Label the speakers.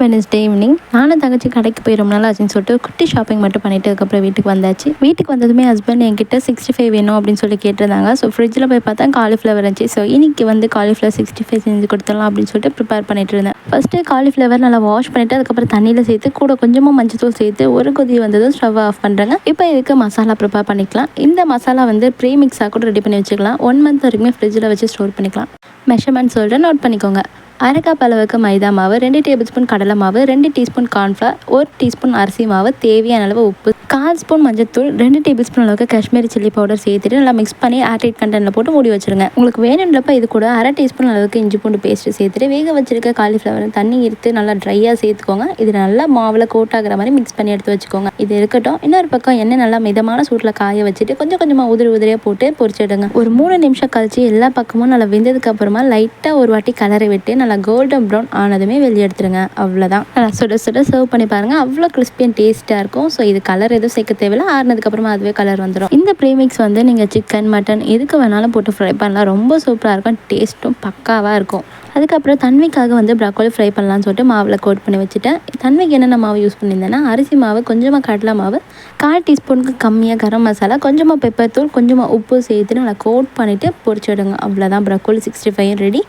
Speaker 1: Wednesday evening நானும் தங்கச்சி கடைக்கு போய் ரொம்ப நாள் ஆச்சுன்னு சொல்லிட்டு குட்டி ஷாப்பிங் மட்டும் பண்ணிவிட்டு அதுக்கப்புறம் வீட்டுக்கு வந்தாச்சு. வீட்டுக்கு வந்ததுமே ஹஸ்பண்ட் என்கிட்ட 65 வேணும் அப்படின்னு சொல்லி கேட்டிருந்தாங்க. ஸோ ஃப்ரிட்ஜில் போய் பார்த்தா காலிஃப்ளவர் இருந்துச்சு. ஸோ இன்னைக்கு வந்து காலிஃப்ளவர் 65 செஞ்சு கொடுத்துடலாம் அப்படின்னு சொல்லிட்டு ப்ரிப்பேர் பண்ணிட்டு இருந்தேன். ஃபஸ்ட்டு காலிஃப்ளவர் நல்லா வாஷ் பண்ணிவிட்டு அதுக்கப்புறம் தண்ணியில் சேர்த்து கூட கொஞ்சமாக மஞ்சத்தூள் சேர்த்து ஒரு கொதி வந்ததும் ஸ்டவ் ஆஃப் பண்ணுறேங்க. இப்போ இதுக்கு மசாலா ப்ரிப்பேர் பண்ணிக்கலாம். இந்த மசாலா வந்து ப்ரீமிக்ஸாக கூட ரெடி பண்ணி வச்சுக்கலாம். 1 மந்த் வரைக்குமே ஃப்ரிட்ஜில் வச்சு ஸ்டோர் பண்ணிக்கலாம். மெஷர்மெண்ட் சொல்கிறேன், நோட் பண்ணிக்கோங்க. அரை கப் அளவுக்கு மைதா மாவு, 2 டேபிள் ஸ்பூன் கடலை மாவு, 2 டீஸ்பூன் கார்ன்ஃப்ளவர், 1 டீஸ்பூன் அரிசி மாவு, தேவையான அளவு உப்பு, 1/4 ஸ்பூன் மஞ்சத்தூள், 2 டேபிள் ஸ்பூன் அளவுக்கு காஷ்மீரி சில்லி பவுடர் சேர்த்துட்டு நல்லா மிக்ஸ் பண்ணி ஏர்டைட் கண்டெய்னரில் போட்டு மூடி வச்சுருங்க. உங்களுக்கு வேணுன்றப்ப இது கூட அரை டீஸ்பூன் அளவுக்கு இஞ்சி பூண்டு பேஸ்ட்டு சேர்த்துட்டு வேக வச்சிருக்க காலிஃப்ளவர் தண்ணி எடுத்து நல்லா ட்ரையாக சேர்த்துக்கோங்க. இது நல்லா மாவில் கோட் ஆகிற மாதிரி மிக்ஸ் பண்ணி எடுத்து வச்சுக்கோங்க. இது இருக்கட்டும். இன்னொரு பக்கம் எண்ணெய் நல்லா மிதமான சூட்டில் காய வச்சுட்டு கொஞ்சம் கொஞ்சமாக உதிரியாக போட்டு பொரிச்சிடுங்க. ஒரு 3 நிமிஷம் கழிச்சு எல்லா பக்கமும் நல்லா வெந்ததுக்கு அப்புறமா லைட்டாக ஒரு வாட்டி கலரை விட்டு நல்லா கோல்டன் ப்ரௌன் ஆனதுமே வெளியே எடுத்துருங்க. அவ்வளோதான். நல்லா சுட சுட சர்வ் பண்ணி பாருங்கள். அவ்வளோ கிறிஸ்பி அண்ட் டேஸ்ட்டாக இருக்கும். ஸோ இது கலர் எதுவும் சேர்க்க தேவையில்லை. ஆறுனதுக்கப்புறமா அதுவே கலர் வந்துடும். இந்த ப்ரீமிக்ஸ் வந்து நீங்கள் சிக்கன், மட்டன் எதுக்கு வேணாலும் போட்டு ஃப்ரை பண்ணலாம். ரொம்ப சூப்பராக இருக்கும். டேஸ்ட்டும் பக்காவாக இருக்கும். அதுக்கப்புறம் தன்விக்காக வந்து ப்ராக்கோலி ஃப்ரை பண்ணலான்னு சொல்லிட்டு மாவில் கோட் பண்ணி வச்சுட்டேன். தன்விக்கு என்னென்ன மாவு யூஸ் பண்ணியிருந்தேன்னா அரிசி மாவு, கொஞ்சமாக கடலை மாவு, 1/4 டீஸ்பூனுக்கு கம்மியாக கரம் மசாலா, கொஞ்சமாக பெப்பர் தூள், கொஞ்சமாக உப்பு சேர்த்து நல்லா கோட் பண்ணிவிட்டு பொரிச்சிடுங்க. அவ்வளோதான். Broccoli 65 ready.